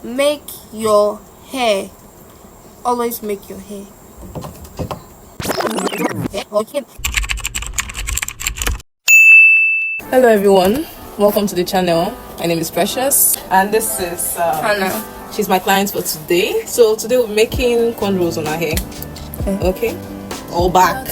make your hair. Always make your hair. Okay. Hello everyone, welcome to the channel. My name is Precious and this is Hannah. she's my client for today. So today we're making cornrows on her hair. Okay, all back.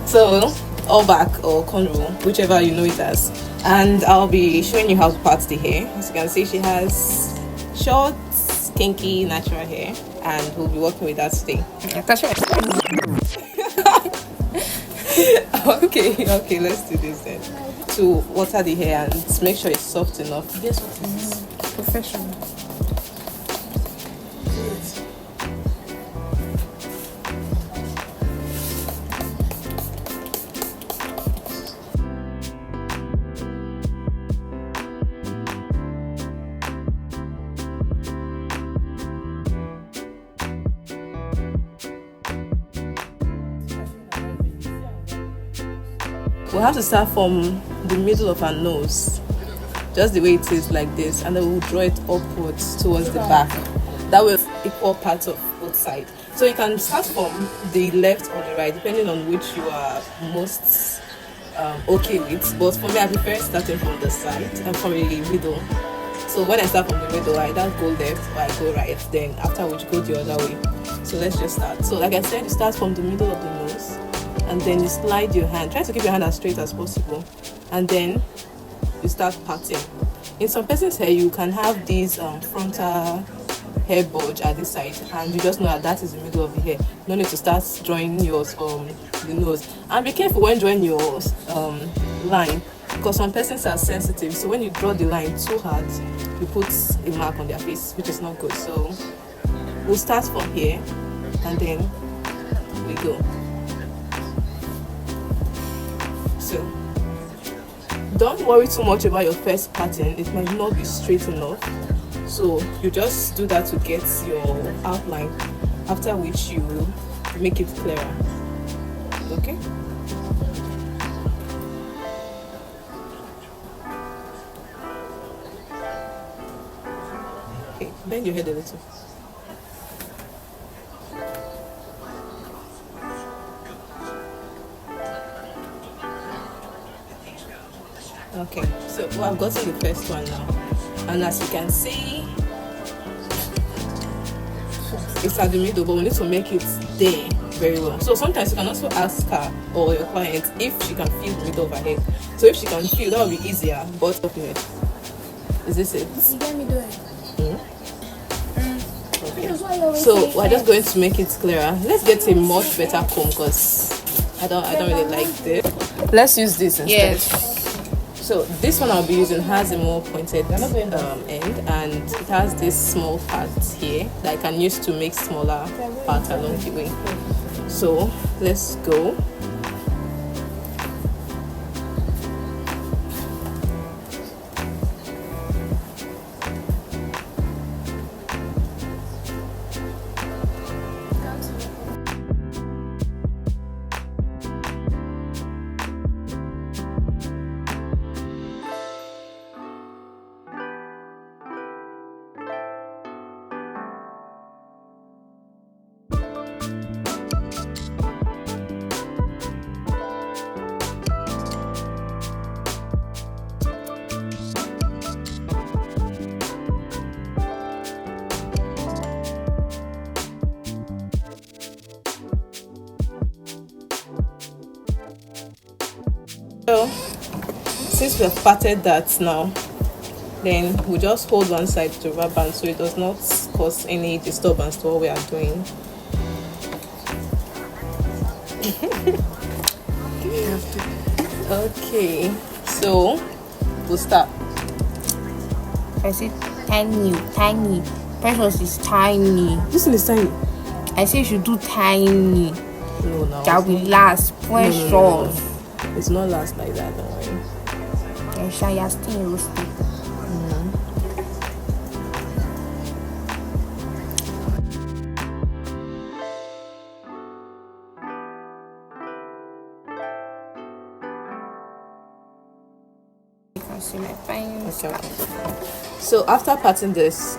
So all back or cornrow, whichever you know it as. And I'll be showing you how to part the hair. As you can see, she has short, kinky, natural hair, and we'll be working with that today. Okay, let's do this then. To water the hair and make sure it's soft enough. Guess what it is? Professional. We'll have to start from the middle of her nose, just the way it is like this, and then we'll draw it upwards towards the back. That way equal parts of both sides. So you can start from the left or the right depending on which you are most okay with, but for me I prefer starting from the side and from the middle. So when I start from the middle, I either go left or I go right, then after which go the other way. So let's just start. So like I said, you start from the middle of the nose and then you slide your hand. Try to keep your hand as straight as possible, and then you start parting. In some person's hair, you can have these frontal hair bulge at this side, and you just know that that is the middle of the hair. No need to start drawing yours from the nose. And be careful when drawing your line, because some persons are sensitive. So when you draw the line too hard, you put a mark on their face, which is not good. So we'll start from here, and then we go. So don't worry too much about your first pattern. It might not be straight enough, so you just do that to get your outline, after which you make it clearer. Okay, bend your head a little. Okay, so I've gotten the first one now, and as you can see, it's at the middle, but we need to make it there very well. So sometimes you can also ask her or your client if she can feel the middle of her head. So if she can feel, that will be easier. But okay, is this it? Let me do it. Okay. So we're just going to make it clearer. Let's get a much better comb because I don't really like this. Let's use this instead. Yes. So this one I'll be using has a more pointed end, and it has this small part here that I can use to make smaller parts along the way. So let's go. So since we have parted that now, then we just hold one side to rubber band so it does not cause any disturbance to what we are doing. Okay, so we'll start. I said tiny. Precious is tiny. This one is tiny. I say you should do tiny. No, no. That will last. Precious. No. It's not last like that, don't worry. And Shaya still roasted. see my fine scarf. So after patting this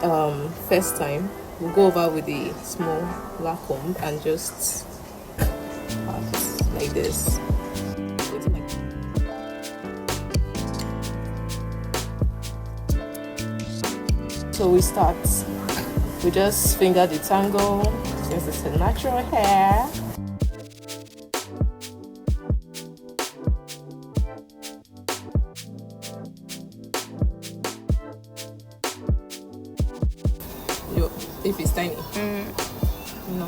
first time, we'll go over with the small black comb and just pat like this. So we start. We just finger the tangle since it's a natural hair. If it's tiny. No.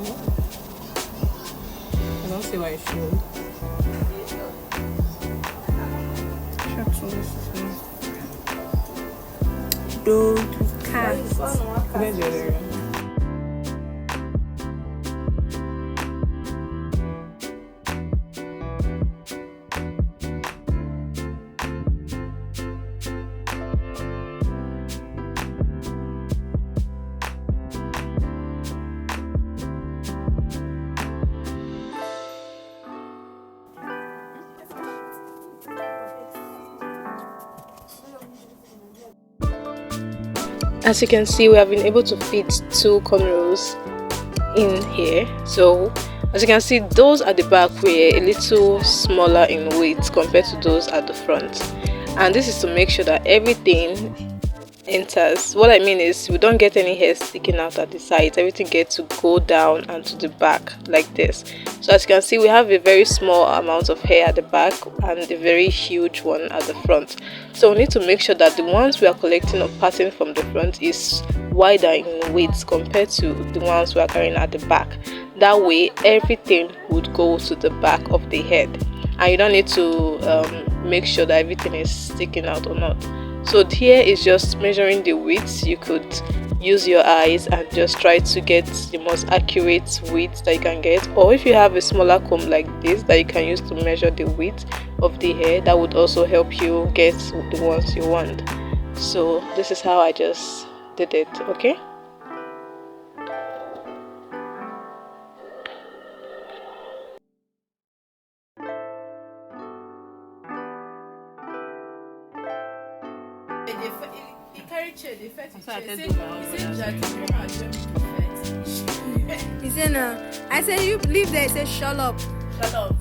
I don't see why it should. Don't cast. As you can see, we have been able to fit 2 cornrows in here. So as you can see, those at the back were a little smaller in weight compared to those at the front, and this is to make sure that everything enters. What I mean is we don't get any hair sticking out at the sides. Everything gets to go down and to the back like this. So as you can see, we have a very small amount of hair at the back and a very huge one at the front. So we need to make sure that the ones we are collecting or parting from the front is wider in weight compared to the ones we are carrying at the back. That way everything would go to the back of the head, and you don't need to make sure that everything is sticking out or not. So here is just measuring the width. You could use your eyes and just try to get the most accurate width that you can get, or if you have a smaller comb like this that you can use to measure the width of the hair, that would also help you get the ones you want. So this is how I just did it. Okay. He said no. I said you leave there. He said shut up. Shut up.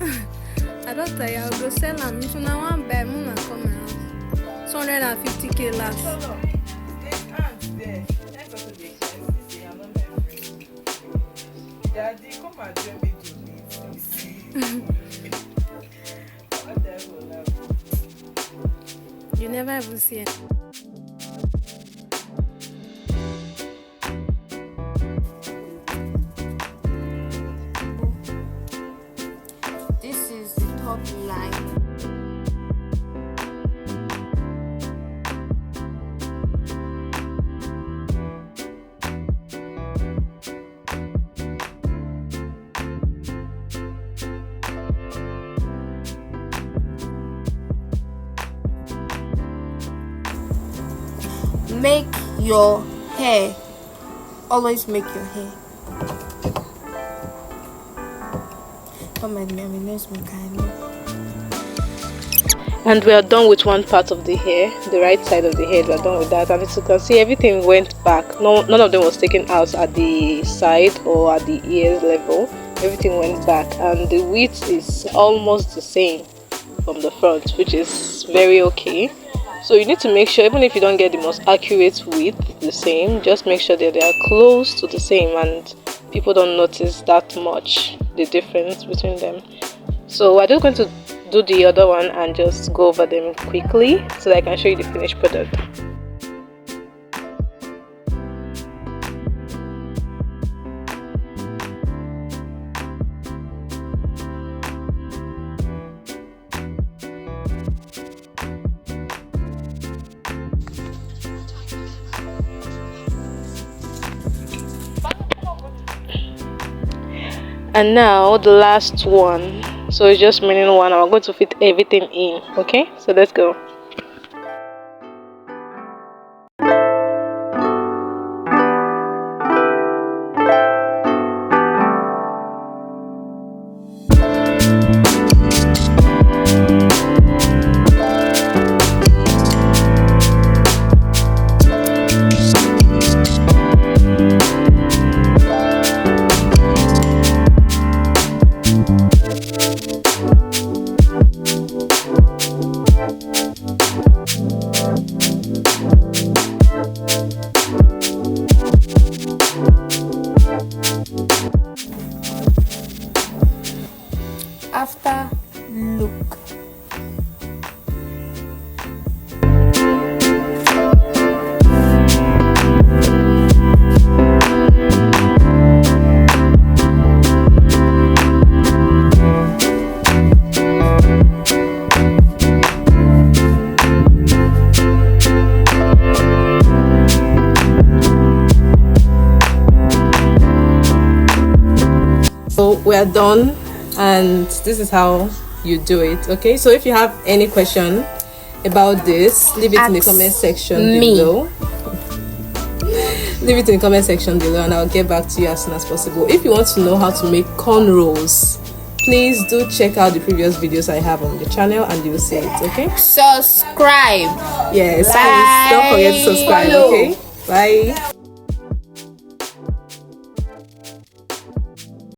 I don't tell you, I'll go sell them. If you now want buy, I'm not coming out. 250k last. Shut up. There's ants there. That's also the expenses. They are not my friend. Daddy, come and join me to meet. What the hell? You never ever see it. This is the top line. Make your hair. Always make your hair. Come with me, And we are done with one part of the hair, the right side of the head. We are done with that, and as you can see, everything went back. None of them was taken out at the side or at the ears level. Everything went back, and the width is almost the same from the front, which is very okay. So you need to make sure, even if you don't get the most accurate width the same, just make sure that they are close to the same and people don't notice that much the difference between them. So we're just going to do the other one and just go over them quickly so that I can show you the finished product. And now the last one, so it's just remaining one. I'm going to fit everything in. Okay, so let's go. So we're done, and this is how you do it. Okay, so if you have any question about this, leave it in the comment section below. Leave it in the comment section below, and I'll get back to you as soon as possible. If you want to know how to make cornrows, please do check out the previous videos I have on the channel, and you will see it. Okay, subscribe. yes, Bye. don't forget to subscribe. Follow. Okay, bye.